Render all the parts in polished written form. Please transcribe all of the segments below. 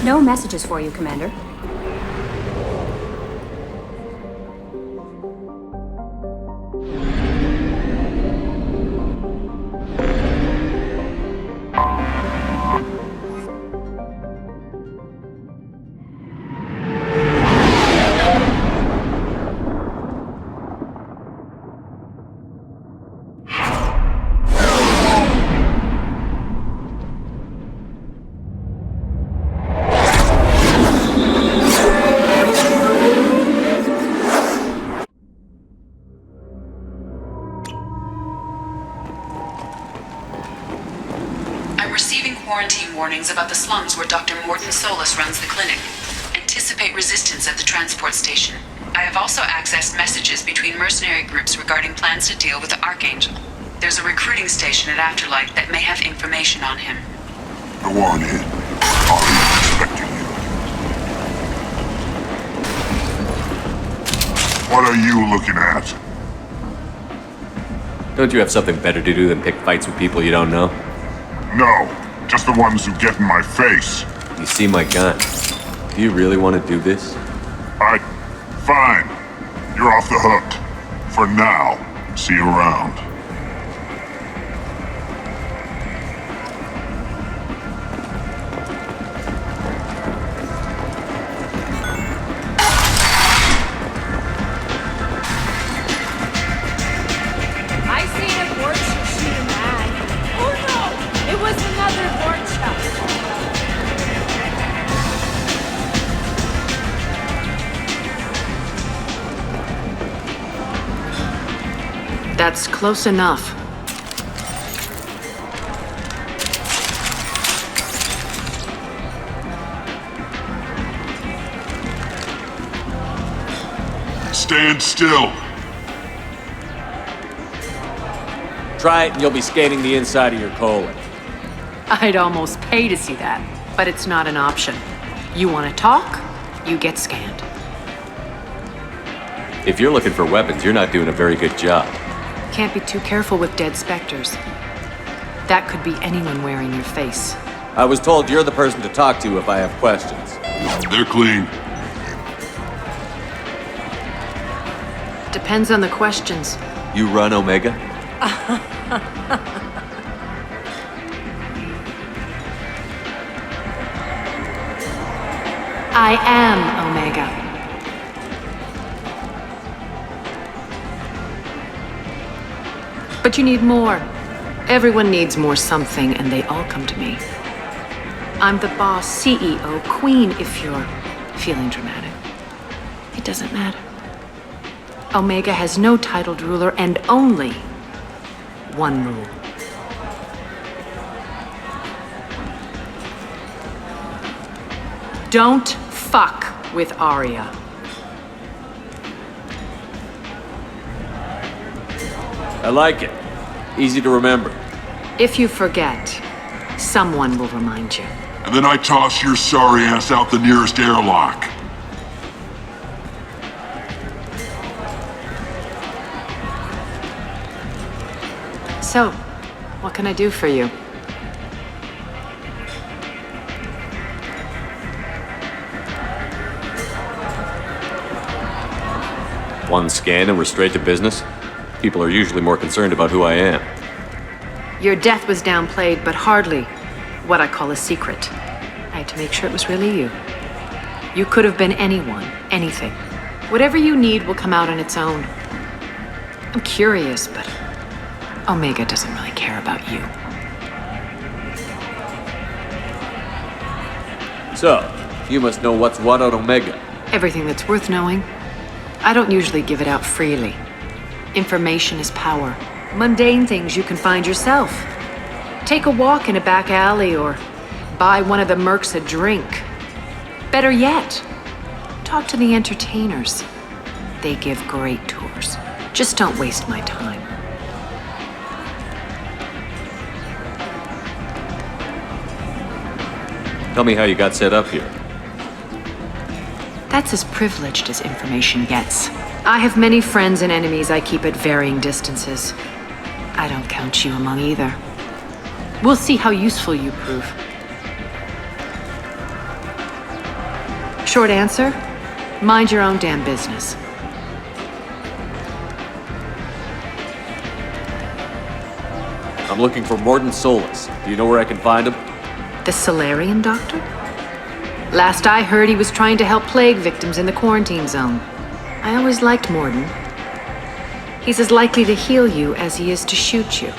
No messages for you, Commander. Quarantine warnings about the slums where Dr. Morton Solus runs the clinic. Anticipate resistance at the transport station. I have also accessed messages between mercenary groups regarding plans to deal with the Archangel. There's a recruiting station at Afterlight that may have information on him. Go on in. I'm expecting you. What are you looking at? Don't you have something better to do than pick fights with people you don't know? No. Just the ones who get in my face. You see my gun. Do you really want to do this? Fine. You're off the hook. For now. See you around. I seen a Borgia shoot a man. Oh no! It was another Borgia. That's close enough. Stand still. Try it and you'll be scanning the inside of your colon. I'd almost pay to see that, but it's not an option. You want to talk, you get scanned. If you're looking for weapons, you're not doing a very good job. Can't be too careful with dead specters. That could be anyone wearing your face. I was told you're the person to talk to if I have questions. They're clean. Depends on the questions. You run Omega? I am Omega. But you need more. Everyone needs more something, and they all come to me. I'm the boss, CEO, queen, if you're feeling dramatic. It doesn't matter. Omega has no titled ruler and only one rule. Don't fuck with Arya. I like it. Easy to remember. If you forget, someone will remind you. And then I toss your sorry ass out the nearest airlock. So, what can I do for you? One scan and we're straight to business? People are usually more concerned about who I am. Your death was downplayed, but hardly what I call a secret. I had to make sure it was really you. You could have been anyone, anything. Whatever you need will come out on its own. I'm curious, but Omega doesn't really care about you. So, you must know what's what on Omega. Everything that's worth knowing. I don't usually give it out freely. Information is power. Mundane things you can find yourself. Take a walk in a back alley or buy one of the mercs a drink. Better yet, talk to the entertainers. They give great tours. Just don't waste my time. Tell me how you got set up here. That's as privileged as information gets. I have many friends and enemies I keep at varying distances. I don't count you among either. We'll see how useful you prove. Short answer, mind your own damn business. I'm looking for Morton Solus. Do you know where I can find him? The Solarian doctor? Last I heard, he was trying to help plague victims in the quarantine zone. I always liked Morden. He's as likely to heal you as he is to shoot you.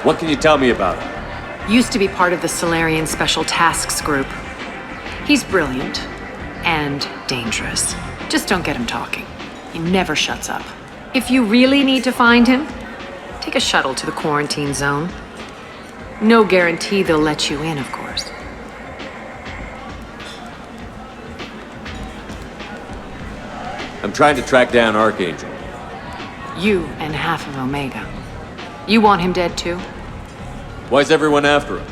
What can you tell me about him? Used to be part of the Solarian Special Tasks Group. He's brilliant and dangerous. Just don't get him talking. He never shuts up. If you really need to find him, take a shuttle to the quarantine zone. No guarantee they'll let you in, of course. I'm trying to track down Archangel. You and half of Omega. You want him dead too? Why is everyone after him?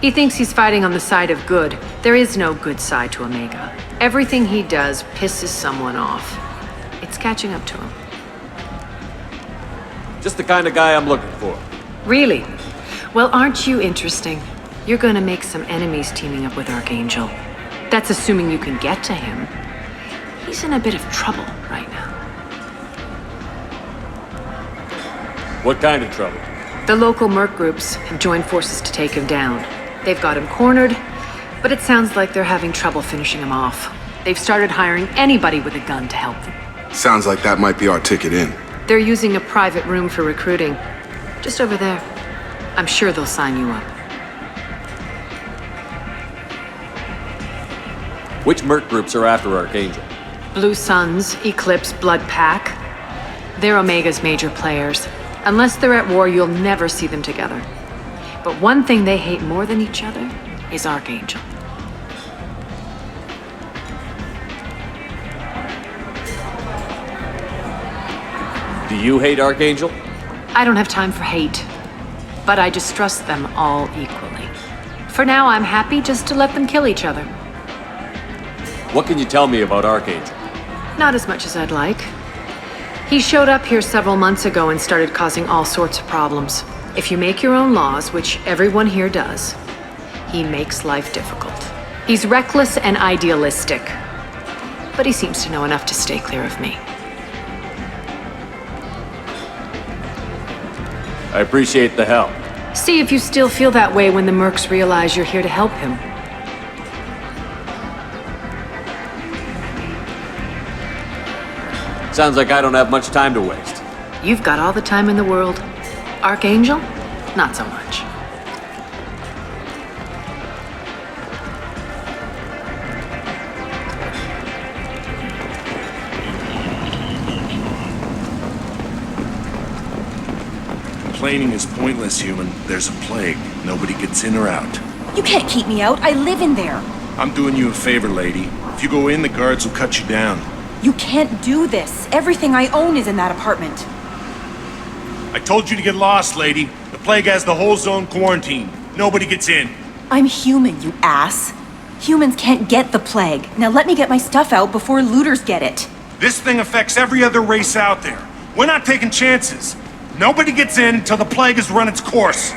He thinks he's fighting on the side of good. There is no good side to Omega. Everything he does pisses someone off. It's catching up to him. Just the kind of guy I'm looking for. Really? Well, aren't you interesting? You're gonna make some enemies teaming up with Archangel. That's assuming you can get to him. He's in a bit of trouble right now. What kind of trouble? The local merc groups have joined forces to take him down. They've got him cornered, but it sounds like they're having trouble finishing him off. They've started hiring anybody with a gun to help them. Sounds like that might be our ticket in. They're using a private room for recruiting. Just over there. I'm sure they'll sign you up. Which merc groups are after Archangel? Blue Suns, Eclipse, Blood Pack. They're Omega's major players. Unless they're at war, you'll never see them together. But one thing they hate more than each other is Archangel. Do you hate Archangel? I don't have time for hate, but I distrust them all equally. For now, I'm happy just to let them kill each other. What can you tell me about Archangel? Not as much as I'd like. He showed up here several months ago and started causing all sorts of problems. If you make your own laws, which everyone here does, he makes life difficult. He's reckless and idealistic, but he seems to know enough to stay clear of me. I appreciate the help. See if you still feel that way when the mercs realize you're here to help him. Sounds like I don't have much time to waste. You've got all the time in the world. Archangel? Not so much. Complaining is pointless, human. There's a plague. Nobody gets in or out. You can't keep me out. I live in there. I'm doing you a favor, lady. If you go in, the guards will cut you down. You can't do this. Everything I own is in that apartment. I told you to get lost, lady. The plague has the whole zone quarantined. Nobody gets in. I'm human, you ass. Humans can't get the plague. Now let me get my stuff out before looters get it. This thing affects every other race out there. We're not taking chances. Nobody gets in until the plague has run its course.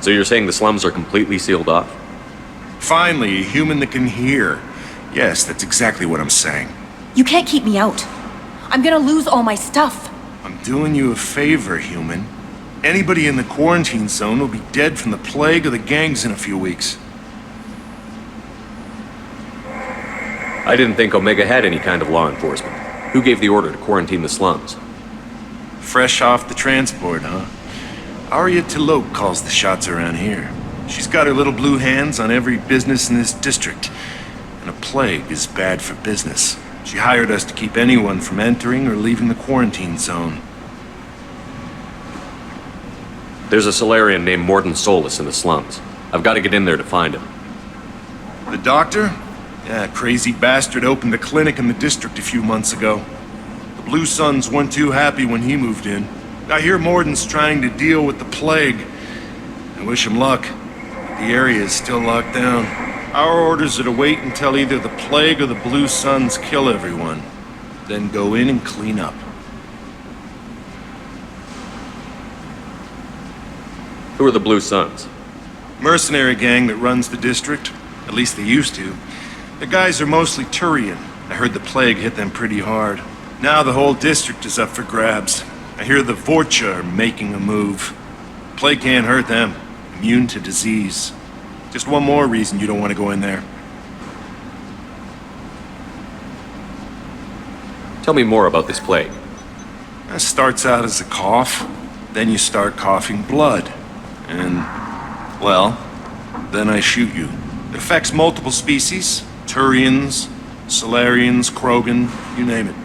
So you're saying the slums are completely sealed off? Finally, a human that can hear. Yes, that's exactly what I'm saying. You can't keep me out. I'm gonna lose all my stuff. I'm doing you a favor, human. Anybody in the quarantine zone will be dead from the plague or the gangs in a few weeks. I didn't think Omega had any kind of law enforcement. Who gave the order to quarantine the slums? Fresh off the transport, huh? Arya Tilok calls the shots around here. She's got her little blue hands on every business in this district. And a plague is bad for business. She hired us to keep anyone from entering or leaving the quarantine zone. There's a Solarian named Morton Solus in the slums. I've got to get in there to find him. The doctor? Yeah, crazy bastard opened a clinic in the district a few months ago. The Blue Suns weren't too happy when he moved in. I hear Morton's trying to deal with the plague. I wish him luck. The area is still locked down. Our orders are to wait until either the plague or the Blue Suns kill everyone. Then go in and clean up. Who are the Blue Suns? Mercenary gang that runs the district. At least they used to. The guys are mostly Turian. I heard the plague hit them pretty hard. Now the whole district is up for grabs. I hear the Vorcha are making a move. Plague can't hurt them. Immune to disease. Just one more reason you don't want to go in there. Tell me more about this plague. It starts out as a cough, then you start coughing blood. And, well, then I shoot you. It affects multiple species. Turians, Solarians, Krogan, you name it.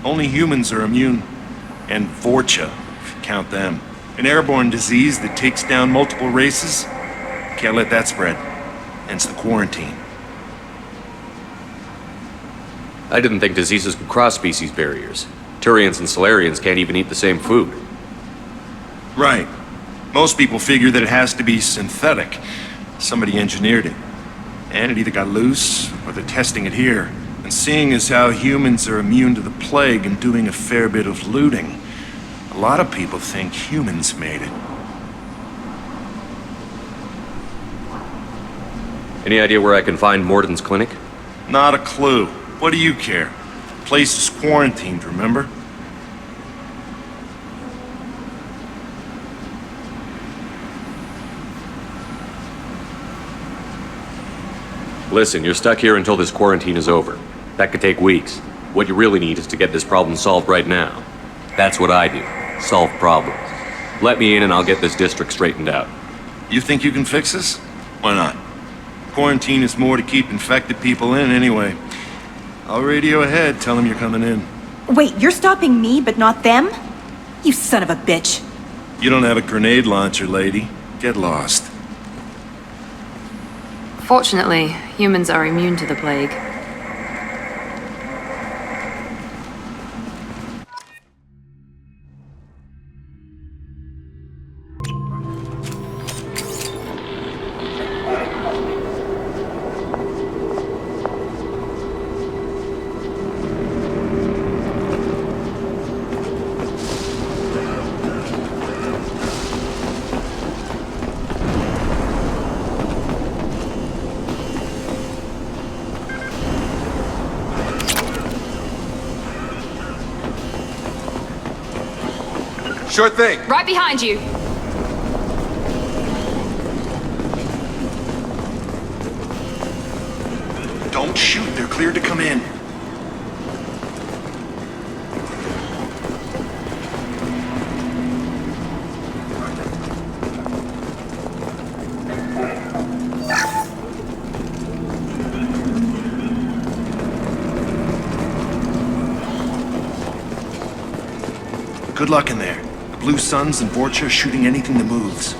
Only humans are immune. And Vorcha, if you count them. An airborne disease that takes down multiple races. Can't let that spread. Hence the quarantine. I didn't think diseases could cross species barriers. Turians and Solarians can't even eat the same food. Right. Most people figure that it has to be synthetic. Somebody engineered it. And it either got loose, or they're testing it here. And seeing as how humans are immune to the plague and doing a fair bit of looting, a lot of people think humans made it. Any idea where I can find Morden's clinic? Not a clue. What do you care? The place is quarantined, remember? Listen, you're stuck here until this quarantine is over. That could take weeks. What you really need is to get this problem solved right now. That's what I do. Solve problems. Let me in and I'll get this district straightened out. You think you can fix this? Why not? Quarantine is more to keep infected people in anyway. I'll radio ahead, tell them you're coming in. Wait, you're stopping me, but not them? You son of a bitch. You don't have a grenade launcher, lady. Get lost. Fortunately, humans are immune to the plague. Sure thing. Right behind you. Don't shoot, they're cleared to come in. Good luck in there. The Blue Suns and Vorcha are shooting anything that moves.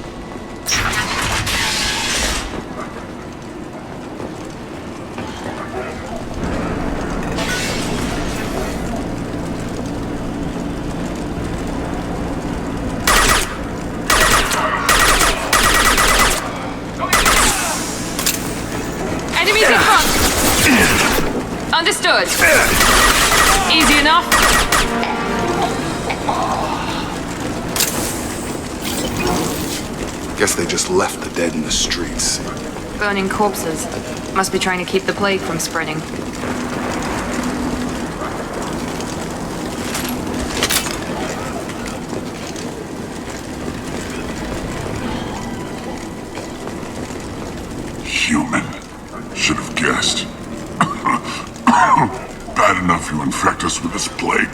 Enemies in front. Understood. Easy enough. Guess they just left the dead in the streets. Burning corpses. Must be trying to keep the plague from spreading. Human. Should have guessed. Bad enough you infect us with this plague.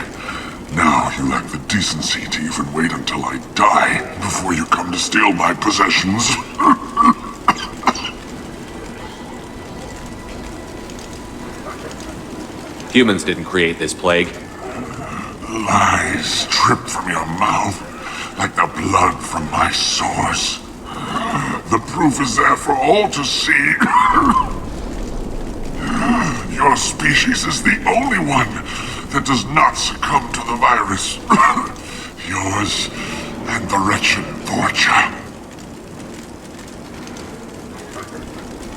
Now you lack the decency to even wait until I die before you come to steal my possessions. Humans didn't create this plague. Lies drip from your mouth like the blood from my sores. The proof is there for all to see. Your species is the only one that does not succumb to the virus. Yours and the wretched Vorcha.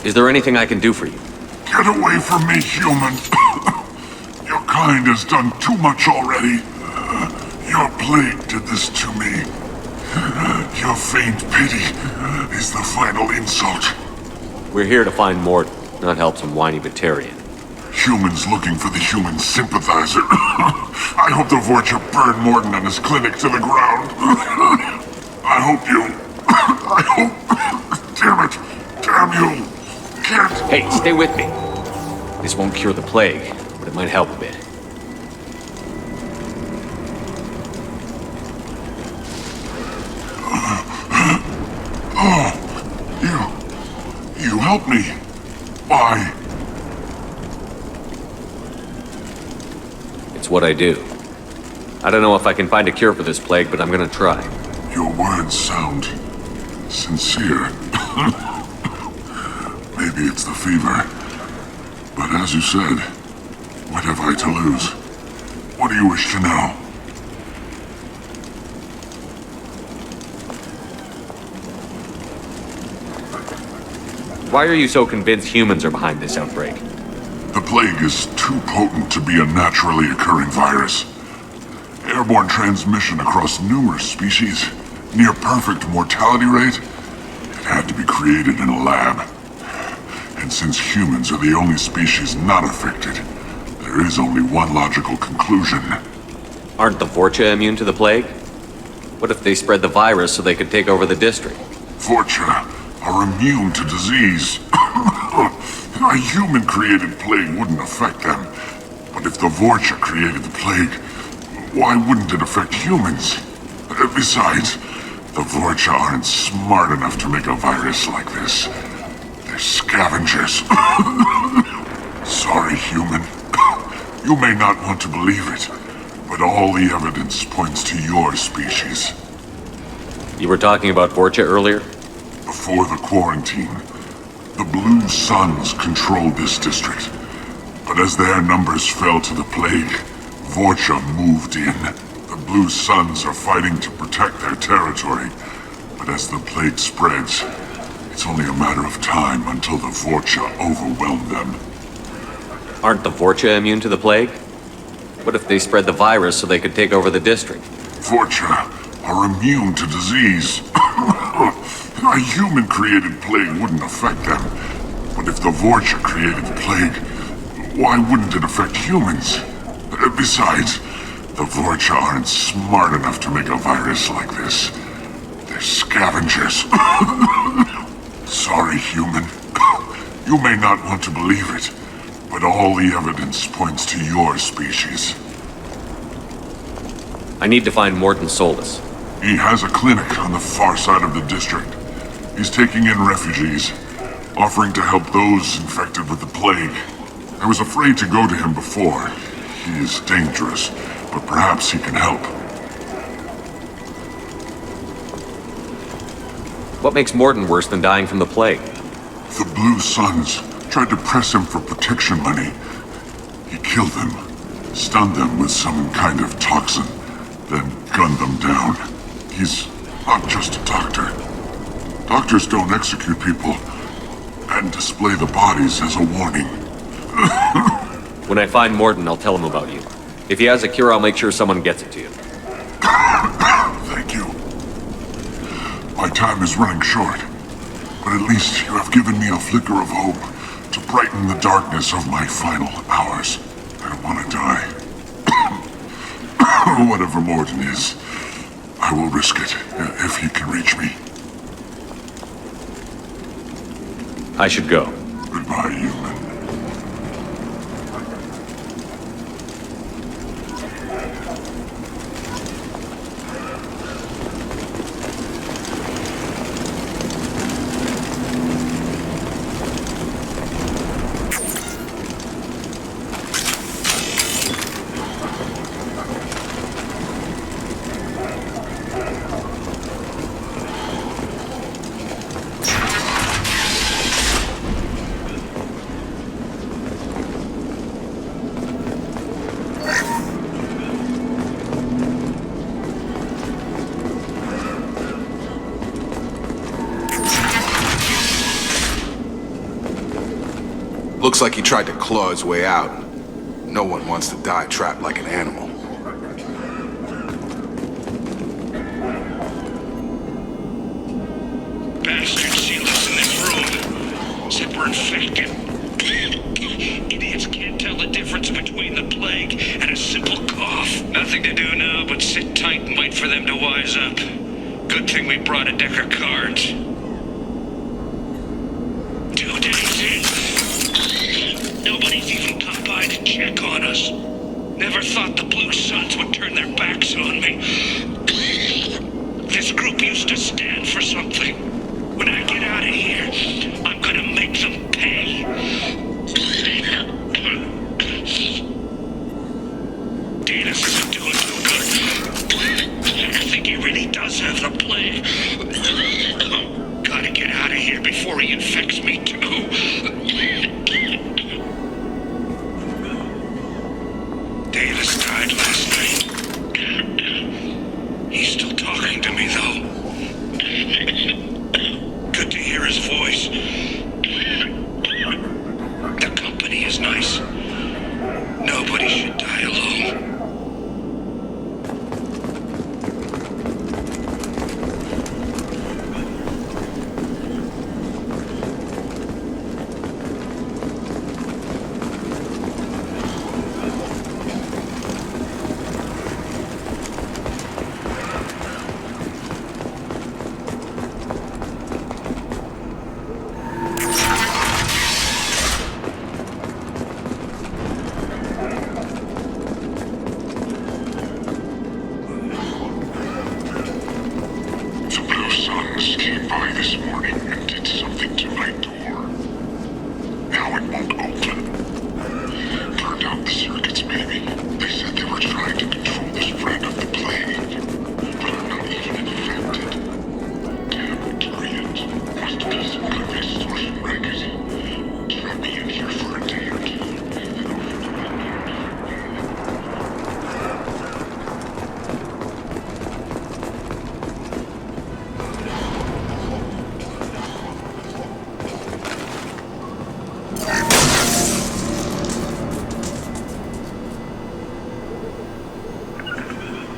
Is there anything I can do for you? Get away from me, human. Your kind has done too much already. Your plague did this to me. Your feigned pity is the final insult. We're here to find Morton, not help some whiny Batarian. Humans looking for the human sympathizer. I hope the Vorcha burn Morton and his clinic to the ground. I hope you... I hope... Damn it! Damn you! Can't... Hey, stay with me. This won't cure the plague, but it might help a bit. You help me. Why? It's what I do. I don't know if I can find a cure for this plague, but I'm gonna try. Your words sound sincere. Maybe it's the fever. But as you said, what have I to lose? What do you wish to know? Why are you so convinced humans are behind this outbreak? The plague is too potent to be a naturally occurring virus. Airborne transmission across numerous species, near perfect mortality rate. It had to be created in a lab. And since humans are the only species not affected, there is only one logical conclusion. Aren't the Vorcha immune to the plague? What if they spread the virus so they could take over the district? Vorcha are immune to disease. A human-created plague wouldn't affect them. But if the Vorcha created the plague, why wouldn't it affect humans? Besides, the Vorcha aren't smart enough to make a virus like this. They're scavengers. Sorry, human. You may not want to believe it, but all the evidence points to your species. You were talking about Vorcha earlier? Before the quarantine, the Blue Suns controlled this district. But as their numbers fell to the plague, Vorcha moved in. The Blue Suns are fighting to protect their territory. But as the plague spreads, it's only a matter of time until the Vorcha overwhelm them. Aren't the Vorcha immune to the plague? What if they spread the virus so they could take over the district? Vorcha are immune to disease. A human-created plague wouldn't affect them. But if the Vorcha created the plague, why wouldn't it affect humans? Besides, the Vorcha aren't smart enough to make a virus like this. They're scavengers. Sorry, human. You may not want to believe it, but all the evidence points to your species. I need to find Morton Solus. He has a clinic on the far side of the district. He's taking in refugees, offering to help those infected with the plague. I was afraid to go to him before. He is dangerous, but perhaps he can help. What makes Morton worse than dying from the plague? The Blue Suns tried to press him for protection money. He killed them, stunned them with some kind of toxin, then gunned them down. He's not just a doctor. Doctors don't execute people and display the bodies as a warning. When I find Morton, I'll tell him about you. If he has a cure, I'll make sure someone gets it to you. Thank you. My time is running short, but at least you have given me a flicker of hope to brighten the darkness of my final hours. I don't want to die. Whatever Morton is, I will risk it if he can reach me. I should go. Goodbye, human. Looks like he tried to claw his way out. No one wants to die trapped like an animal. up. Good thing we brought a deck of cards. 2 days in. Nobody's even come by to check on us. Never thought the Blue Suns would turn their backs on me. This group used to stand for something. When I get out of here, I'm gonna make them pay. Danis isn't doing too good. I think he really does have the plague. Gotta get out of here before he infects me too. Davis died last night. He's still talking to me, though. Good to hear his voice. The company is nice. Nobody should die alone.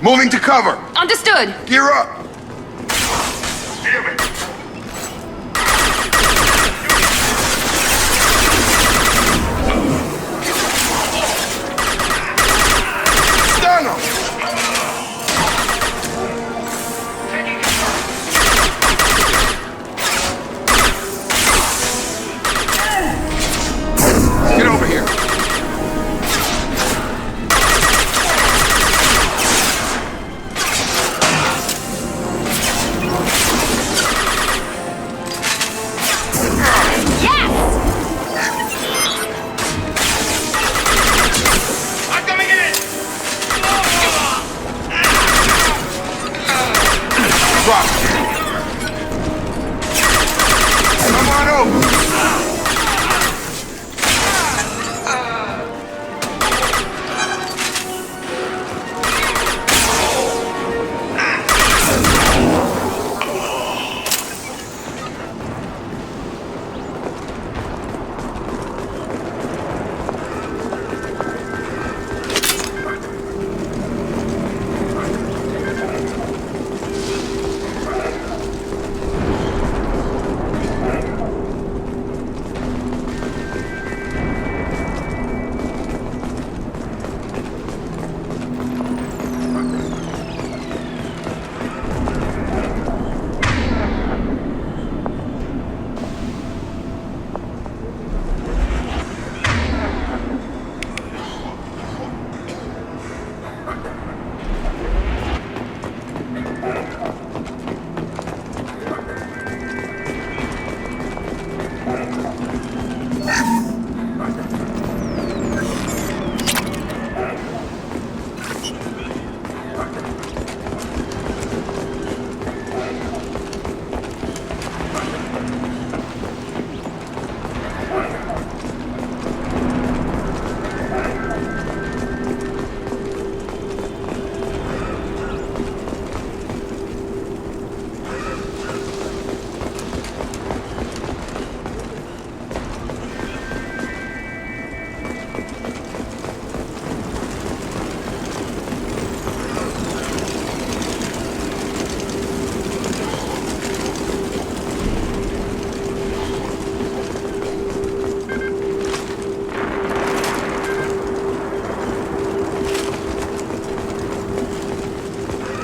Moving to cover. Understood. Gear up. Damn it! Stun him. Get over here. Come on over.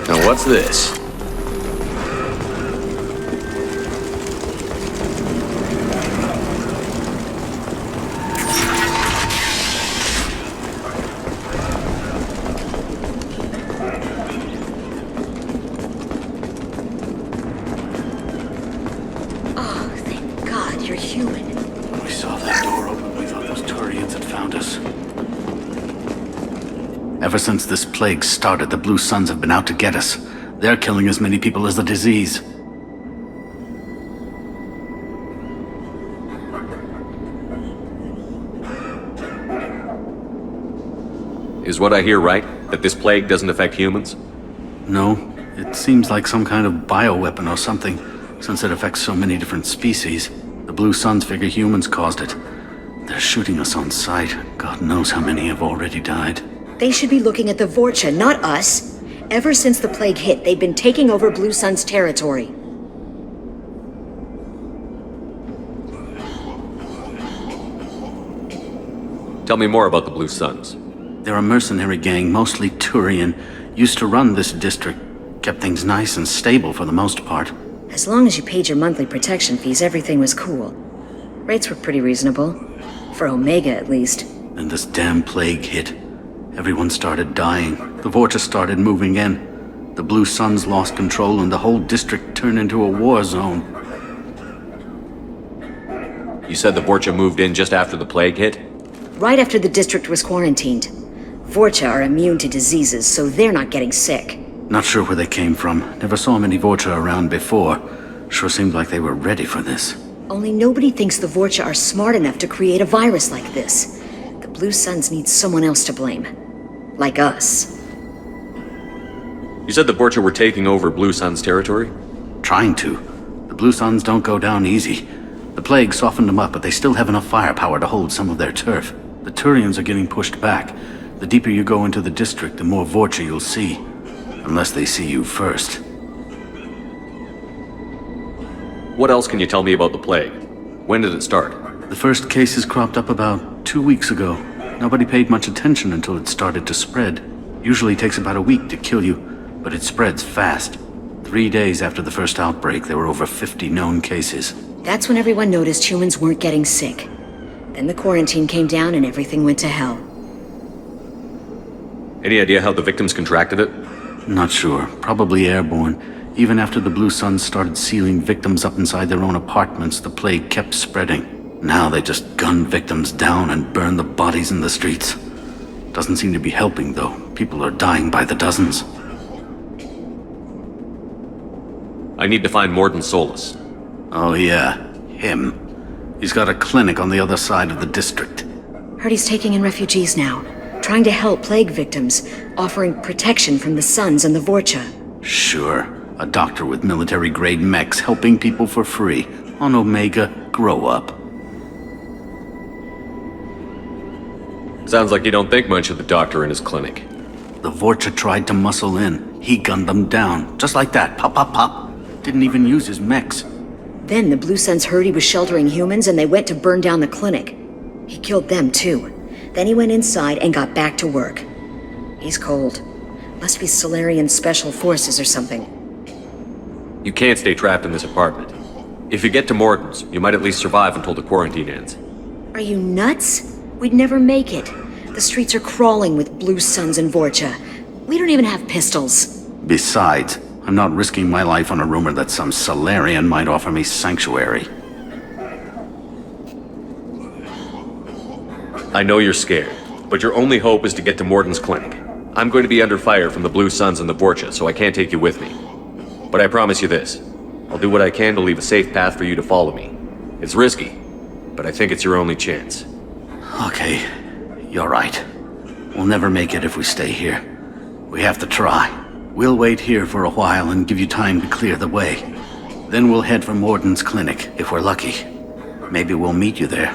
Now what's this? Ever since this plague started, the Blue Suns have been out to get us. They're killing as many people as the disease. Is what I hear right? That this plague doesn't affect humans? No, it seems like some kind of bioweapon or something, since it affects so many different species. The Blue Suns figure humans caused it. They're shooting us on sight. God knows how many have already died. They should be looking at the Vorcha, not us. Ever since the plague hit, they've been taking over Blue Sun's territory. Tell me more about the Blue Suns. They're a mercenary gang, mostly Turian, used to run this district. Kept things nice and stable for the most part. As long as you paid your monthly protection fees, everything was cool. Rates were pretty reasonable. For Omega, at least. Then this damn plague hit. Everyone started dying. The Vorcha started moving in. The Blue Suns lost control and the whole district turned into a war zone. You said the Vorcha moved in just after the plague hit? Right after the district was quarantined. Vorcha are immune to diseases, so they're not getting sick. Not sure where they came from. Never saw many Vorcha around before. Sure seemed like they were ready for this. Only nobody thinks the Vorcha are smart enough to create a virus like this. The Blue Suns need someone else to blame. Like us. You said the Vorcha were taking over Blue Sun's territory? Trying to. The Blue Suns don't go down easy. The plague softened them up, but they still have enough firepower to hold some of their turf. The Turians are getting pushed back. The deeper you go into the district, the more Vorcha you'll see. Unless they see you first. What else can you tell me about the plague? When did it start? The first cases cropped up about 2 weeks ago. Nobody paid much attention until it started to spread. Usually takes about a week to kill you, but it spreads fast. 3 days after the first outbreak, there were over 50 known cases. That's when everyone noticed humans weren't getting sick. Then the quarantine came down and everything went to hell. Any idea how the victims contracted it? Not sure. Probably airborne. Even after the Blue Suns started sealing victims up inside their own apartments, the plague kept spreading. Now they just gun victims down and burn the bodies in the streets. Doesn't seem to be helping, though. People are dying by the dozens. I need to find Morden Solus. Oh yeah, him. He's got a clinic on the other side of the district. Heard he's taking in refugees now. Trying to help plague victims, offering protection from the Suns and the Vorcha. Sure. A doctor with military-grade mechs helping people for free. On Omega, grow up. Sounds like you don't think much of the doctor and his clinic. The Vorcha tried to muscle in. He gunned them down. Just like that. Pop, pop, pop. Didn't even use his mechs. Then the Blue Suns heard he was sheltering humans and they went to burn down the clinic. He killed them too. Then he went inside and got back to work. He's cold. Must be Solarian Special Forces or something. You can't stay trapped in this apartment. If you get to Morden's, you might at least survive until the quarantine ends. Are you nuts? We'd never make it. The streets are crawling with Blue Suns and Vorcha. We don't even have pistols. Besides, I'm not risking my life on a rumor that some Solarian might offer me sanctuary. I know you're scared, but your only hope is to get to Morden's clinic. I'm going to be under fire from the Blue Suns and the Vorcha, so I can't take you with me. But I promise you this. I'll do what I can to leave a safe path for you to follow me. It's risky, but I think it's your only chance. Okay, you're right. We'll never make it if we stay here. We have to try. We'll wait here for a while and give you time to clear the way. Then we'll head for Morden's clinic, if we're lucky. Maybe we'll meet you there.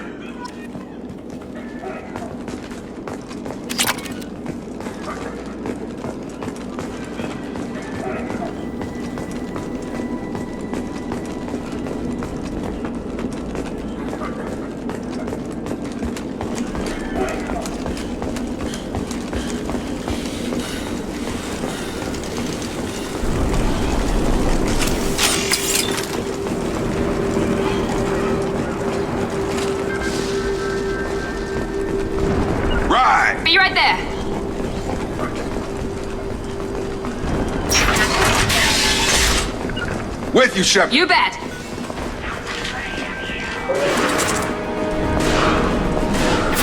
Be right there. With you, Shep. You bet.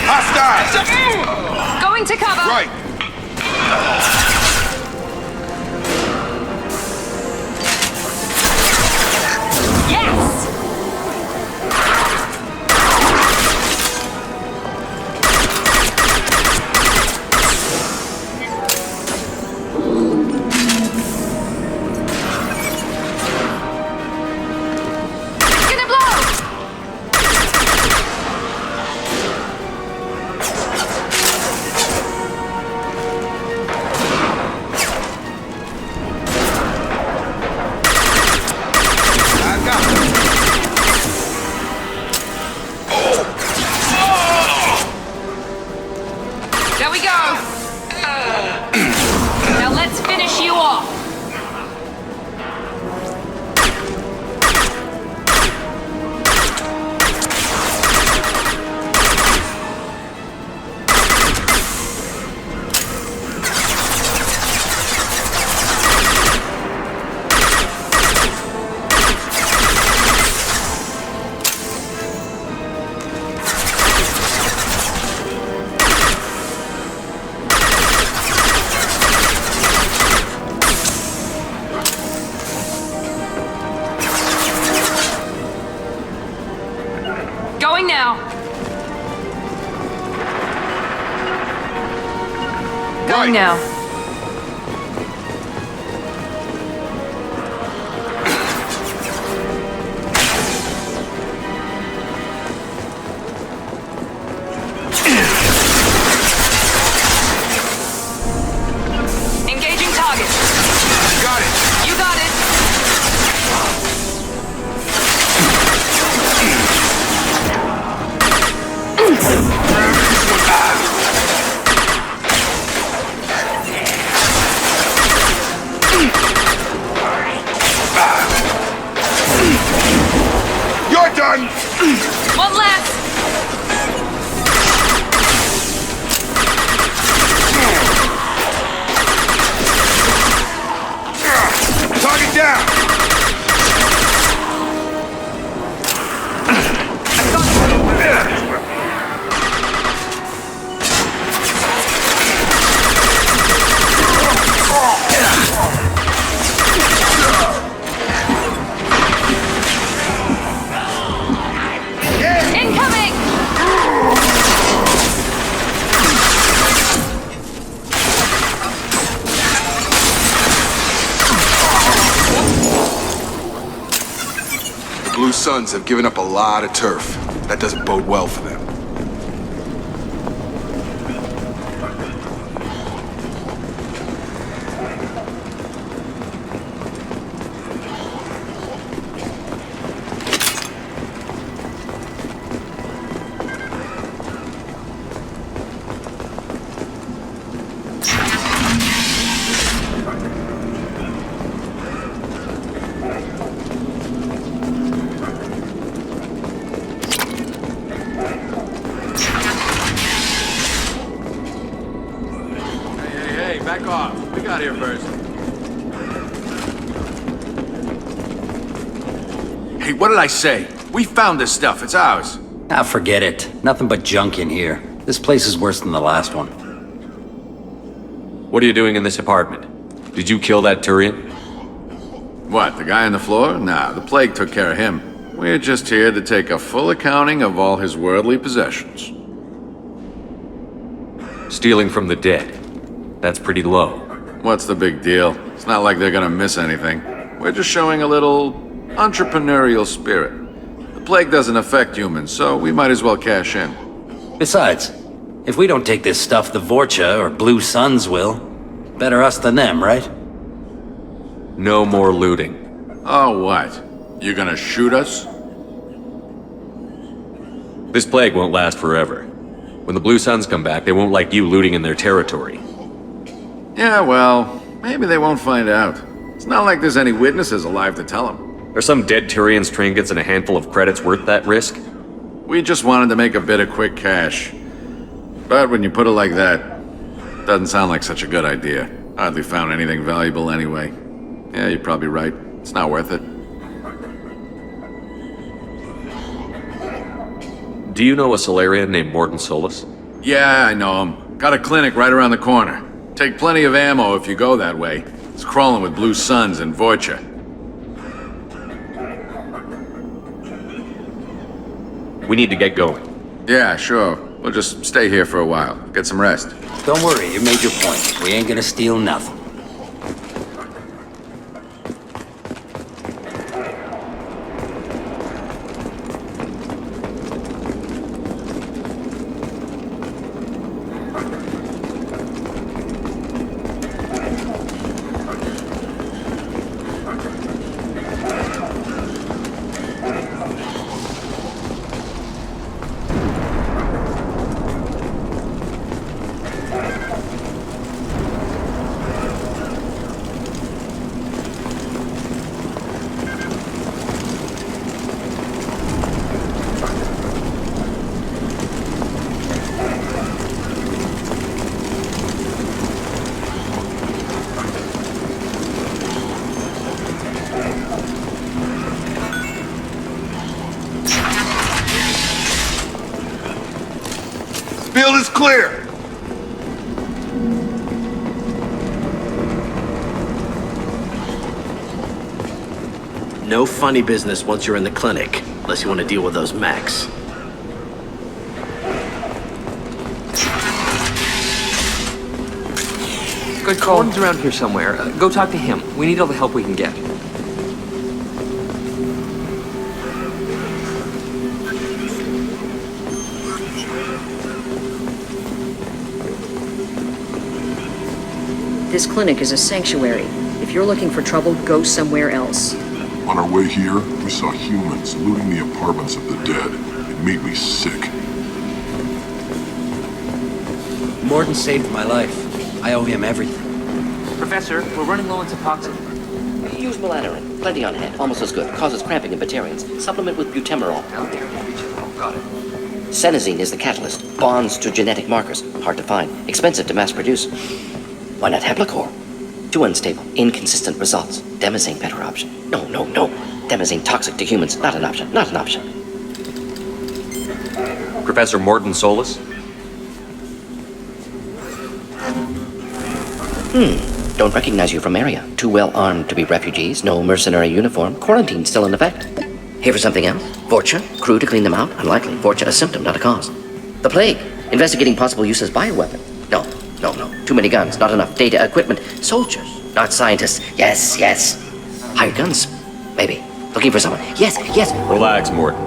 Hostile! Going to cover. Right. There we go! Now let's finish you off! Going now! Going now. Engaging target. Got it! You got it! You're done! One last! Target down! Incoming! The Blue Suns have given up a lot of turf. That doesn't bode well for them. Back off. We got here first. Hey, what did I say? We found this stuff. It's ours. Ah, forget it. Nothing but junk in here. This place is worse than the last one. What are you doing in this apartment? Did you kill that Turian? What, the guy on the floor? Nah, the plague took care of him. We're just here to take a full accounting of all his worldly possessions. Stealing from the dead. That's pretty low. What's the big deal? It's not like they're gonna miss anything. We're just showing a little entrepreneurial spirit. The plague doesn't affect humans, so we might as well cash in. Besides, if we don't take this stuff, the Vorcha or Blue Suns will. Better us than them, right? No more looting. Oh, what? You gonna shoot us? This plague won't last forever. When the Blue Suns come back, they won't like you looting in their territory. Yeah, well, maybe they won't find out. It's not like there's any witnesses alive to tell them. Are some dead Turian's trinkets and a handful of credits worth that risk? We just wanted to make a bit of quick cash. But when you put it like that, doesn't sound like such a good idea. Hardly found anything valuable anyway. Yeah, you're probably right. It's not worth it. Do you know a Solarian named Morton Solus? Yeah, I know him. Got a clinic right around the corner. Take plenty of ammo if you go that way. It's crawling with Blue Suns and Vorcha. We need to get going. Yeah, sure. We'll just stay here for a while. Get some rest. Don't worry, you made your point. We ain't gonna steal nothing. Field is clear! No funny business once you're in the clinic, unless you want to deal with those mechs. Good call. Gordon's around here somewhere. Go talk to him. We need all the help we can get. This clinic is a sanctuary. If you're looking for trouble, go somewhere else. On our way here, we saw humans looting the apartments of the dead. It made me sick. Morden saved my life. I owe him everything. Professor, we're running low on Suboxone. Use melatonin. Plenty on hand. Almost as good. Causes cramping in Batarians. Supplement with butemerol. Out there. Got it. Senesine is the catalyst. Bonds to genetic markers. Hard to find. Expensive to mass produce. Why not Heplicor? Too unstable. Inconsistent results. Demazine better option. No. Demazine toxic to humans. Not an option. Not an option. Professor Morden Solis? Don't recognize you from area. Too well armed to be refugees. No mercenary uniform. Quarantine still in effect. Here for something else? Vorcha? Crew to clean them out? Unlikely. Vorcha a symptom, not a cause. The plague? Investigating possible use as bioweapon. No. Too many guns, not enough data, equipment. Soldiers, not scientists. Yes. Hired guns? Maybe. Looking for someone. Yes. Relax, Morden.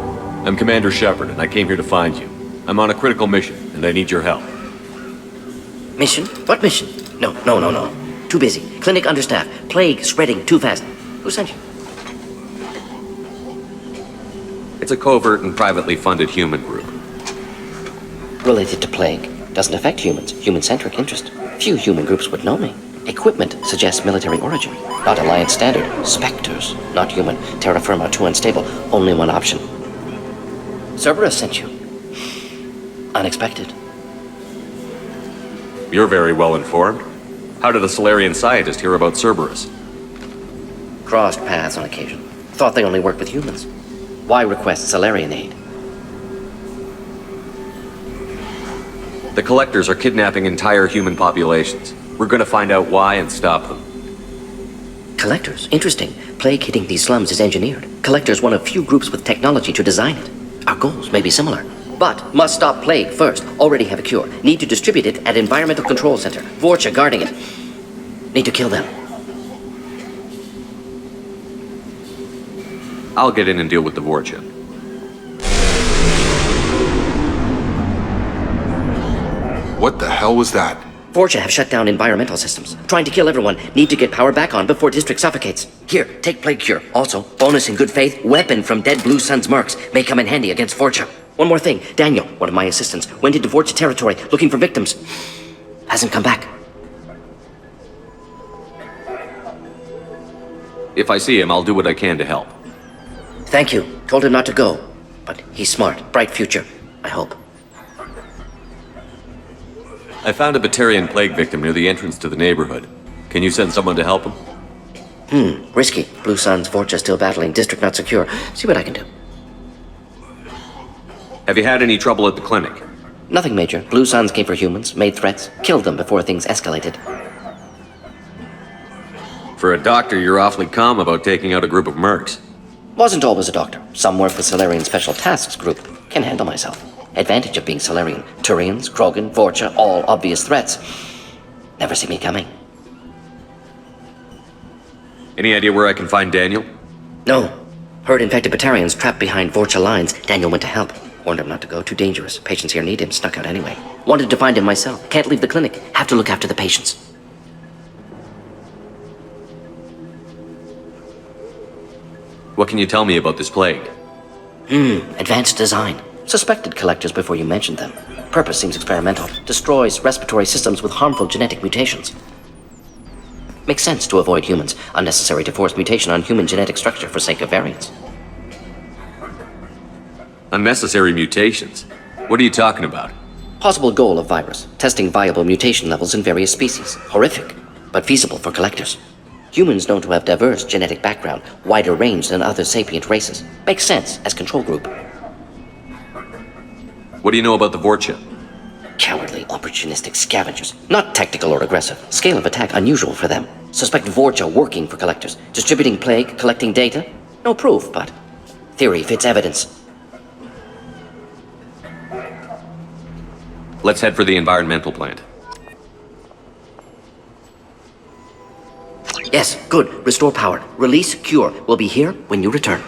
I'm Commander Shepard, and I came here to find you. I'm on a critical mission, and I need your help. Mission? What mission? No. Too busy. Clinic understaffed. Plague spreading too fast. Who sent you? It's a covert and privately funded human group. Related to plague. Doesn't affect humans. Human-centric interest. Few human groups would know me. Equipment suggests military origin. Not Alliance standard. Spectres. Not human. Terra firma too unstable. Only one option. Cerberus sent you. Unexpected. You're very well informed. How did a Solarian scientist hear about Cerberus? Crossed paths on occasion. Thought they only worked with humans. Why request Solarian aid? The Collectors are kidnapping entire human populations. We're gonna find out why and stop them. Collectors? Interesting. Plague hitting these slums is engineered. Collectors one of few groups with technology to design it. Our goals may be similar. But must stop plague first. Already have a cure. Need to distribute it at Environmental Control Center. Vorcha guarding it. Need to kill them. I'll get in and deal with the Vorcha. What the hell was that? Vorcha have shut down environmental systems. Trying to kill everyone. Need to get power back on before district suffocates. Here, take plague cure. Also, bonus in good faith, weapon from dead Blue Sun's mercs. May come in handy against Vorcha. One more thing. Daniel, one of my assistants, went into Vorcha territory looking for victims. Hasn't come back. If I see him, I'll do what I can to help. Thank you. Told him not to go. But he's smart. Bright future. I hope. I found a Batarian plague victim near the entrance to the neighborhood. Can you send someone to help him? Risky. Blue Sun's Vorcha still battling. District not secure. See what I can do. Have you had any trouble at the clinic? Nothing major. Blue Suns came for humans, made threats, killed them before things escalated. For a doctor, you're awfully calm about taking out a group of mercs. Wasn't always a doctor. Some work with Solarian Special Tasks Group. Can handle myself. Advantage of being Solarian. Turians, Krogan, Vorcha, all obvious threats. Never see me coming. Any idea where I can find Daniel? No. Heard infected Batarians trapped behind Vorcha lines. Daniel went to help. Warned him not to go. Too dangerous. Patients here need him. Snuck out anyway. Wanted to find him myself. Can't leave the clinic. Have to look after the patients. What can you tell me about this plague? Advanced design. Suspected collectors before you mentioned them. Purpose seems experimental. Destroys respiratory systems with harmful genetic mutations. Makes sense to avoid humans. Unnecessary to force mutation on human genetic structure for sake of variants. Unnecessary mutations? What are you talking about? Possible goal of virus. Testing viable mutation levels in various species. Horrific, but feasible for collectors. Humans known to have diverse genetic background, wider range than other sapient races. Makes sense as control group. What do you know about the Vorcha? Cowardly, opportunistic scavengers. Not tactical or aggressive. Scale of attack unusual for them. Suspect Vorcha working for collectors. Distributing plague, collecting data. No proof, but theory fits evidence. Let's head for the environmental plant. Yes, good. Restore power. Release cure. We'll be here when you return.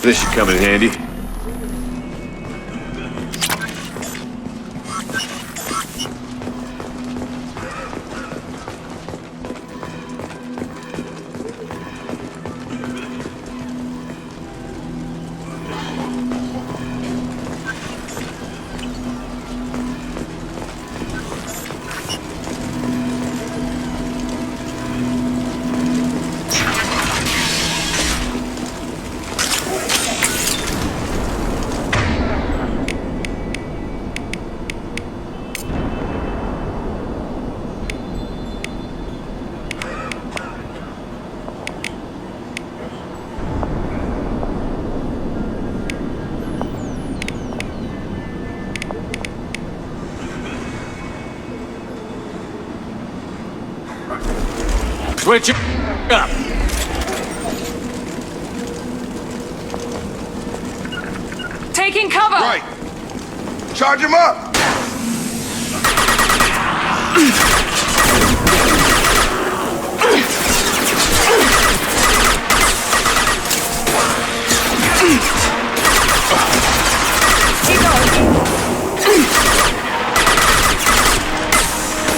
This should come in handy. Switch it up. Taking cover! Right. Charge him up!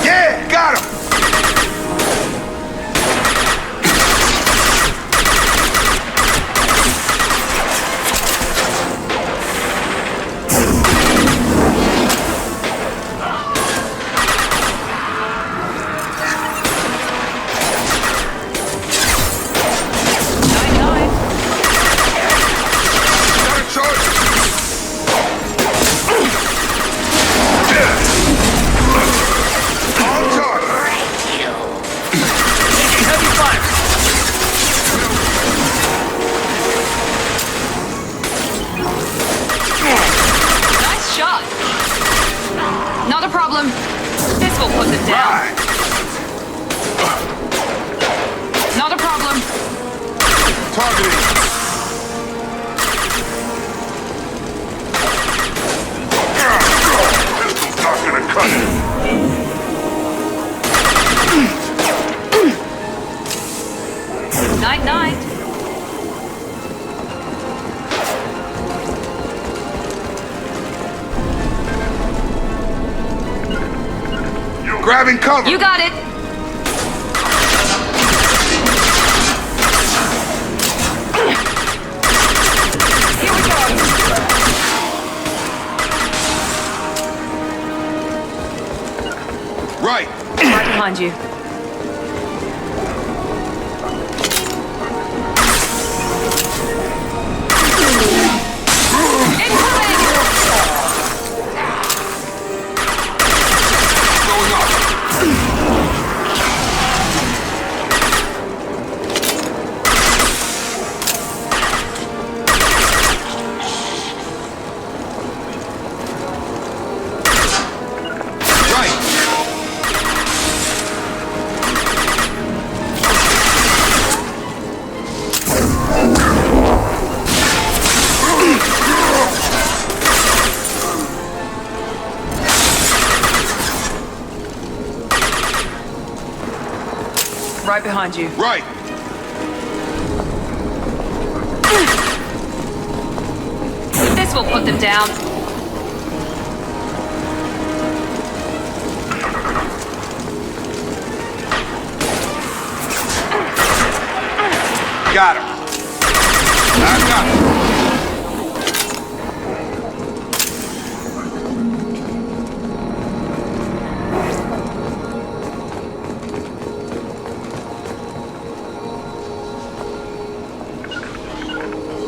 Yeah, got him! Not a problem. This will put them down. Not a problem. Targeting. Pistol's not gonna cut it. Night, night. Grabbing cover. You got it. behind you. Right behind you. Right! This will put them down. Got him. I got him.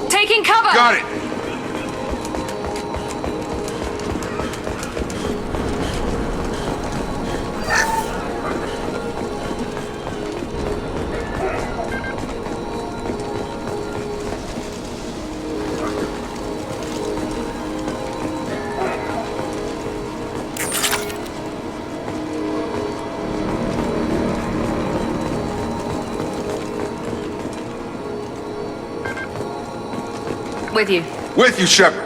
Taking cover! Got it. With you. With you, Shepard.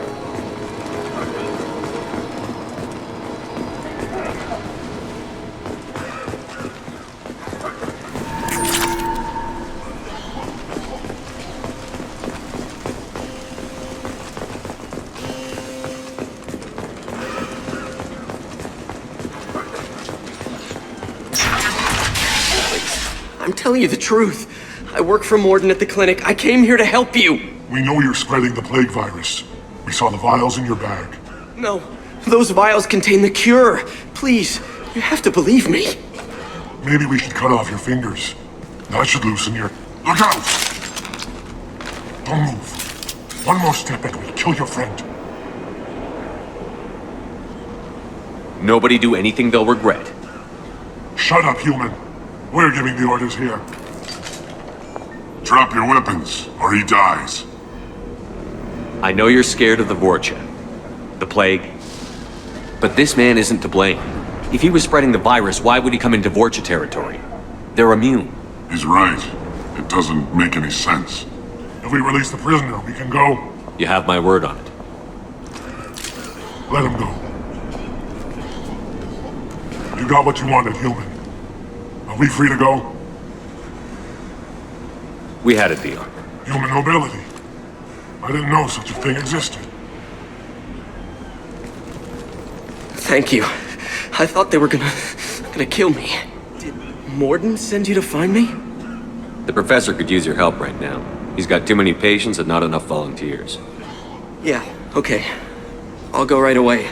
I'm telling you the truth. I work for Morden at the clinic. I came here to help you. We know you're spreading the plague virus. We saw the vials in your bag. No, those vials contain the cure. Please, you have to believe me. Maybe we should cut off your fingers. That should loosen your... Look out! Don't move. One more step and we'll kill your friend. Nobody do anything they'll regret. Shut up, human. We're giving the orders here. Drop your weapons, or he dies. I know you're scared of the Vorcha, the plague, but this man isn't to blame. If he was spreading the virus, why would he come into Vorcha territory? They're immune. He's right. It doesn't make any sense. If we release the prisoner, we can go. You have my word on it. Let him go. You got what you wanted, human. Are we free to go? We had a deal. Human nobility. I didn't know such a thing existed. Thank you. I thought they were gonna kill me. Did Morden send you to find me? The professor could use your help right now. He's got too many patients and not enough volunteers. Yeah, okay. I'll go right away.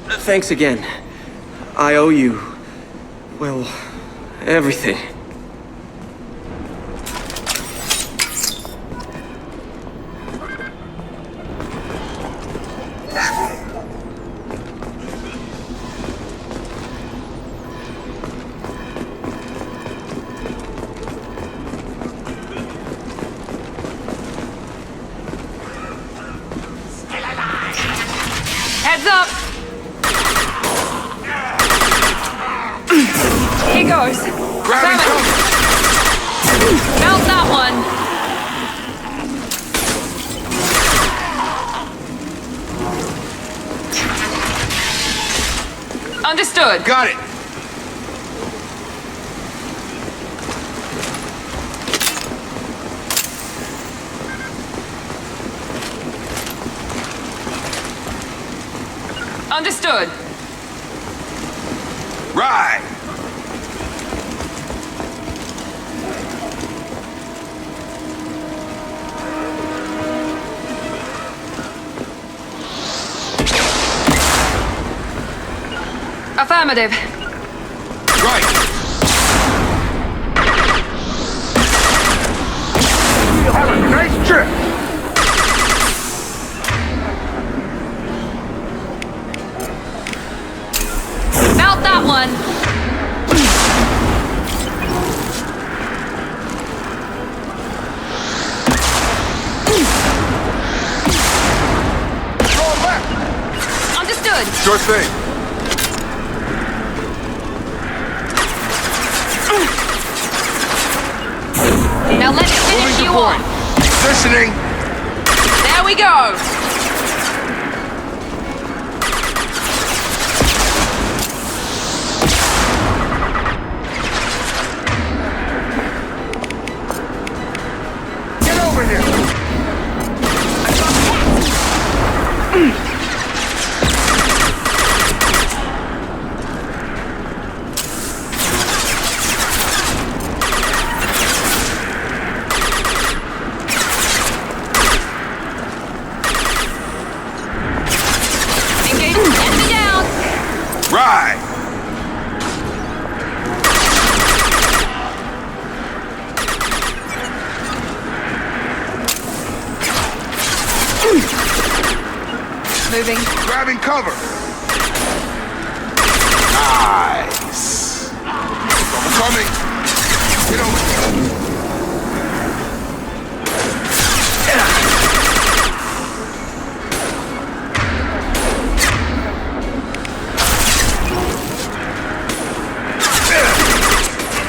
Thanks again. I owe you... well, everything. Heads up! Here goes. Grab it! Melt that one. Understood. Got it! Understood. Right! Affirmative. Right! Sure thing. Now let's finish you off. Positioning. There we go. Get over here. Enemy down. Right. Moving. Grabbing cover. Nice. Trouble coming. Get over here.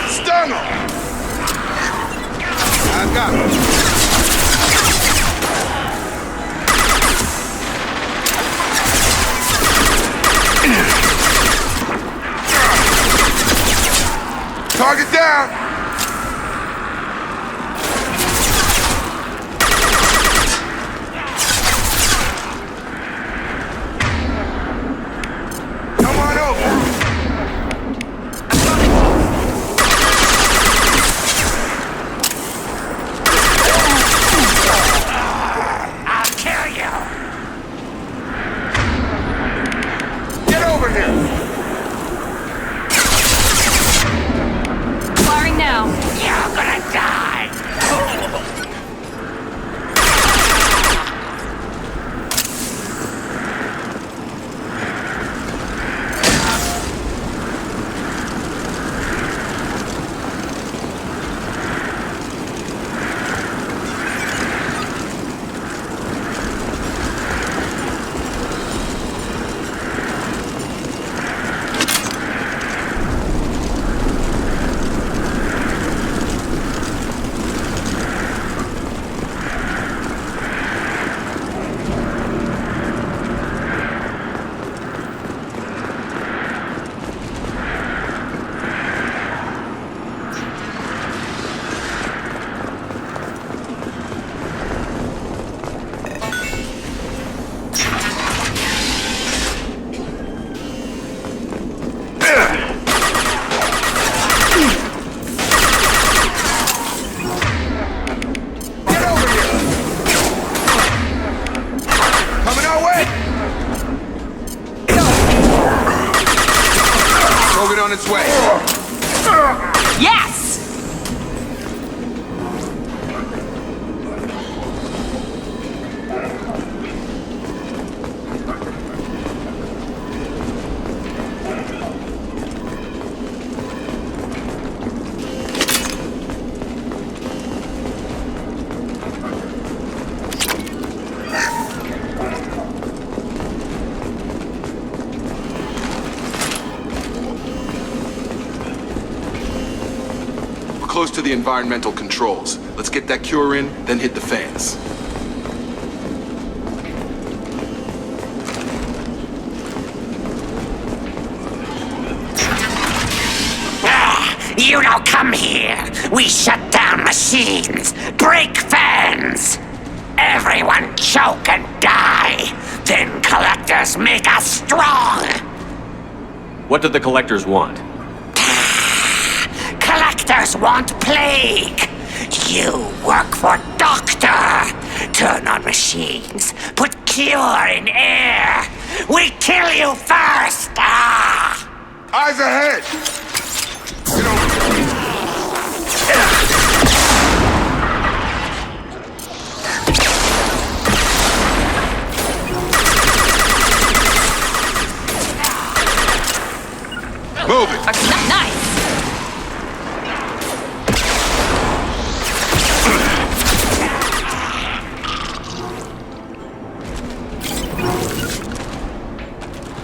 Stung him. I got him. Target down. Come on over. I'll kill you. Get over here. Firing now. You're gonna die. Get over here. Coming our way. Hogan on its way. Yes. We're close to the environmental controls. Let's get that cure in, then hit the fans. You don't come here. We shut down machines, break fans. Everyone choke and die. Then collectors make us strong. What did the collectors want? Collectors want plague. You work for Doctor. Turn on machines. Put cure in air. We kill you first. Eyes ahead. Get over here. Move it. Nice.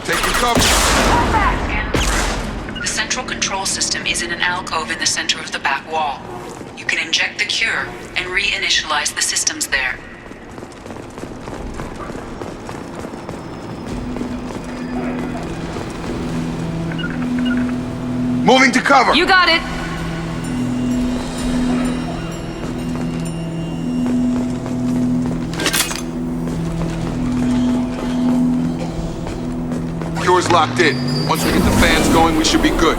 Taking alcove in the center of the back wall. You can inject the cure and reinitialize the systems there. Moving to cover! You got it! Cure's locked in. Once we get the fans going, we should be good.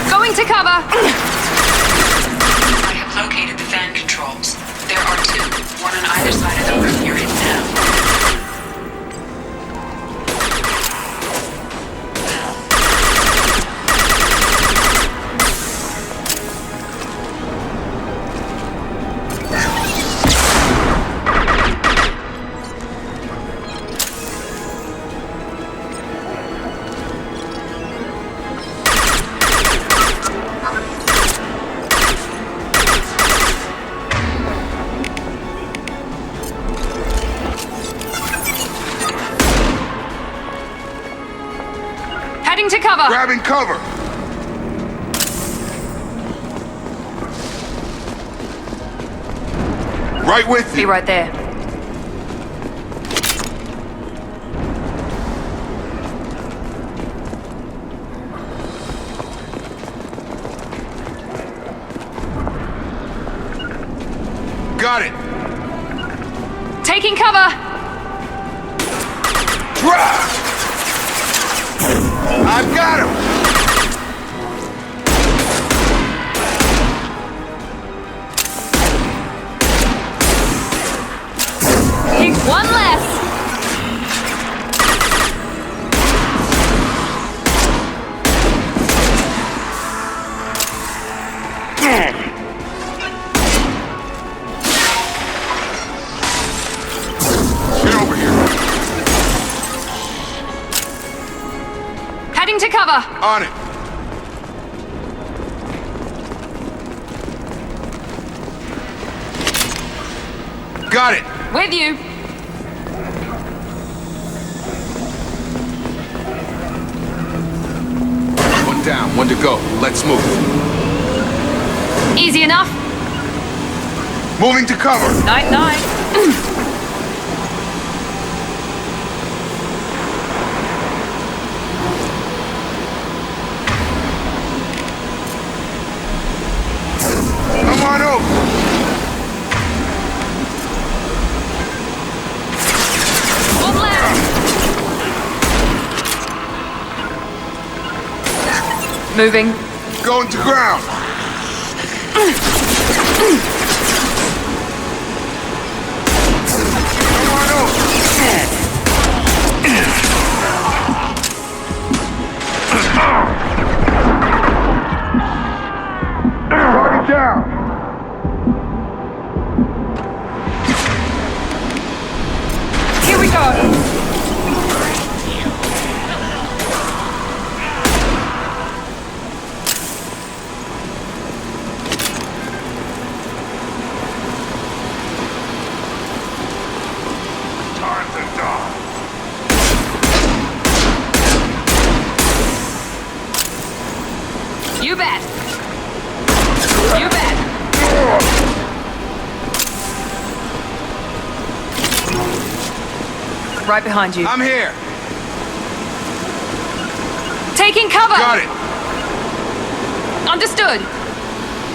Going to cover! I have located the fan controls. There are two, one on either side of the room you're in now. Heading to cover! Grabbing cover! Right with Be you. right there. Got it. Taking cover! Drop! I've got him! Take one less! Get over here. Heading to cover! On it. Got it. With you! One down, one to go. Let's move. Easy enough. Moving to cover. Night, night. Come on over. One left. Moving. Going to ground. Come on over. Target down. Here we go. Time to die. You bet. You bet. Right behind you. I'm here. Taking cover. Got it. Understood.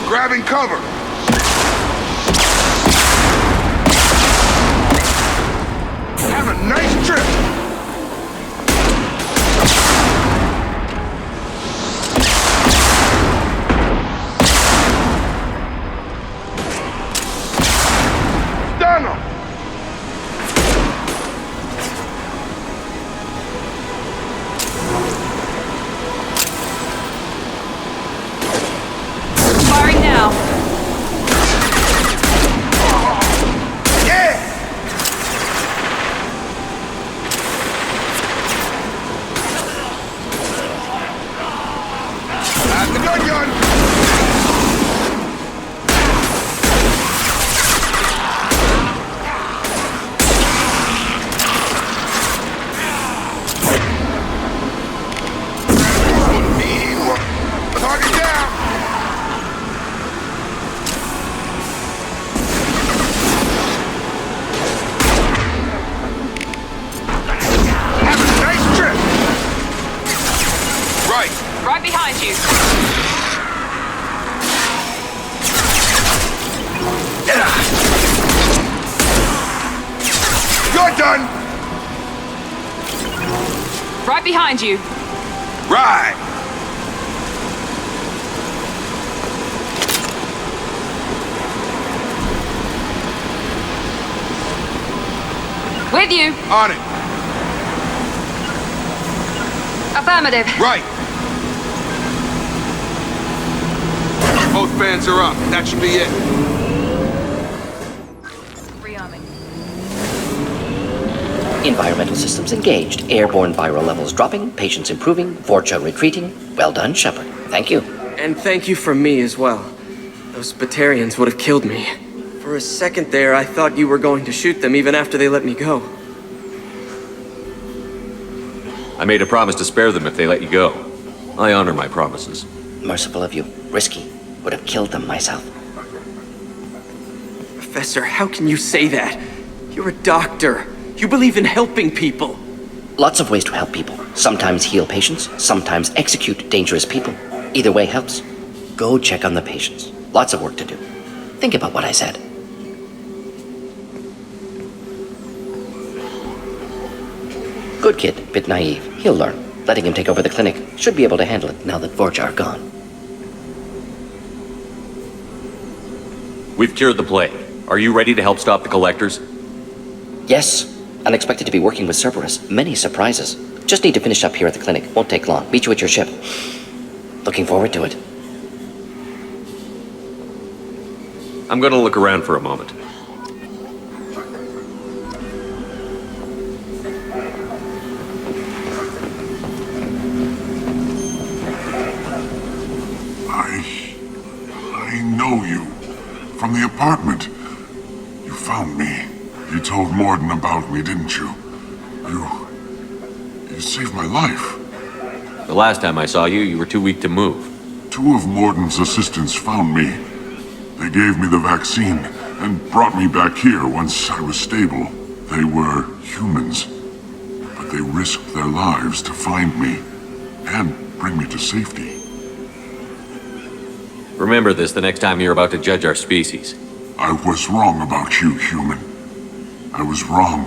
Grabbing cover. Have a nice trip. Done 'em. Firing now. Yeah. That's the gun. Right behind you. You're done! Right behind you. Right! With you. On it. Affirmative. Right. Both fans are up. That should be it. Rearming. Environmental systems engaged. Airborne viral levels dropping. Patients improving. Vorcha retreating. Well done, Shepard. Thank you. And thank you from me as well. Those Batarians would have killed me. For a second there, I thought you were going to shoot them even after they let me go. I made a promise to spare them if they let you go. I honor my promises. Merciful of you. Risky. Would have killed them myself. Professor, how can you say that? You're a doctor. You believe in helping people. Lots of ways to help people. Sometimes heal patients, sometimes execute dangerous people. Either way helps. Go check on the patients. Lots of work to do. Think about what I said. Good kid, bit naive. He'll learn. Letting him take over the clinic. Should be able to handle it now that Vorcha are gone. We've cured the plague. Are you ready to help stop the collectors? Yes. Unexpected to be working with Cerberus. Many surprises. Just need to finish up here at the clinic. Won't take long. Meet you at your ship. Looking forward to it. I'm gonna look around for a moment. I know you. From the apartment. You found me. You told Morden about me, didn't you? You saved my life. The last time I saw you, you were too weak to move. Two of Morden's assistants found me. They gave me the vaccine and brought me back here once I was stable. They were humans, but they risked their lives to find me and bring me to safety. Remember this the next time you're about to judge our species. I was wrong about you, human. I was wrong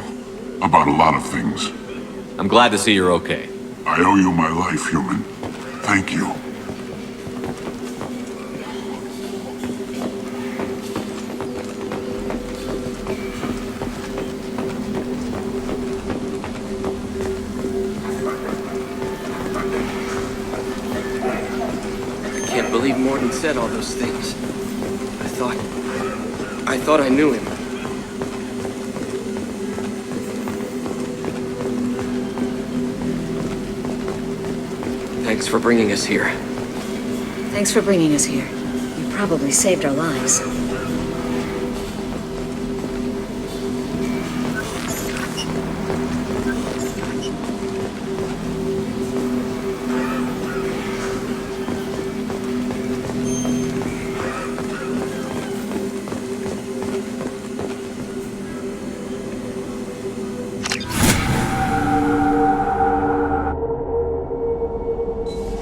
about a lot of things. I'm glad to see you're okay. I owe you my life, human. Thank you. I can't believe Morden said all those things. I thought I knew him. Thanks for bringing us here. Thanks for bringing us here. You probably saved our lives.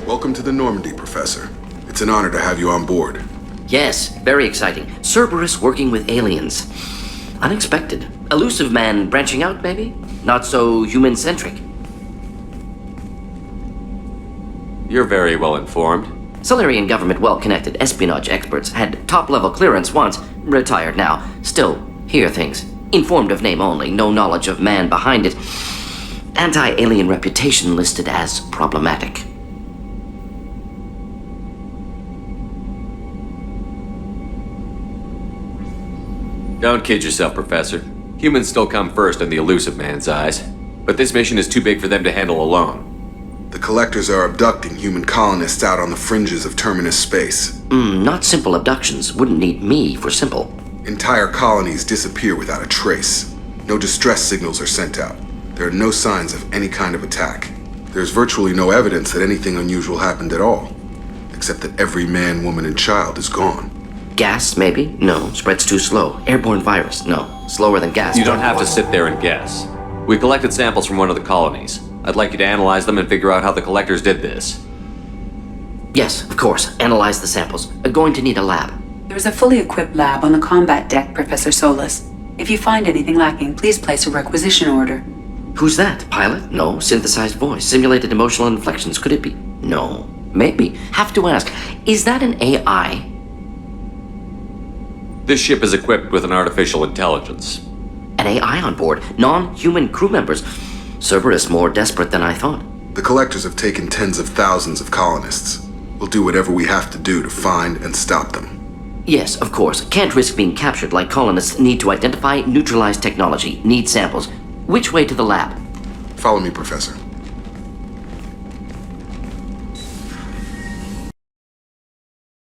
Welcome to the Normandy, Professor. It's an honor to have you on board. Yes, very exciting. Cerberus working with aliens. Unexpected. Elusive man branching out, maybe? Not so human-centric. You're very well informed. Solarian government well-connected espionage experts had top-level clearance once, retired now. Still, hear things. Informed of name only, no knowledge of man behind it. Anti-alien reputation listed as problematic. Don't kid yourself, Professor. Humans still come first in the elusive man's eyes. But this mission is too big for them to handle alone. The collectors are abducting human colonists out on the fringes of terminus space. Not simple abductions. Wouldn't need me for simple. Entire colonies disappear without a trace. No distress signals are sent out. There are no signs of any kind of attack. There's virtually no evidence that anything unusual happened at all. Except that every man, woman, and child is gone. Gas, maybe? No. Spreads too slow. Airborne virus? No. Slower than gas. You don't have to sit there and guess. We collected samples from one of the colonies. I'd like you to analyze them and figure out how the collectors did this. Yes, of course. Analyze the samples. Going to need a lab. There's a fully equipped lab on the combat deck, Professor Solis. If you find anything lacking, please place a requisition order. Who's that? Pilot? No. Synthesized voice. Simulated emotional inflections. Could it be? No. Maybe. Have to ask. Is that an AI? This ship is equipped with an artificial intelligence. An AI on board? Non-human crew members? Cerberus more desperate than I thought. The Collectors have taken tens of thousands of colonists. We'll do whatever we have to do to find and stop them. Yes, of course. Can't risk being captured like colonists need to identify, neutralize technology, need samples. Which way to the lab? Follow me, Professor.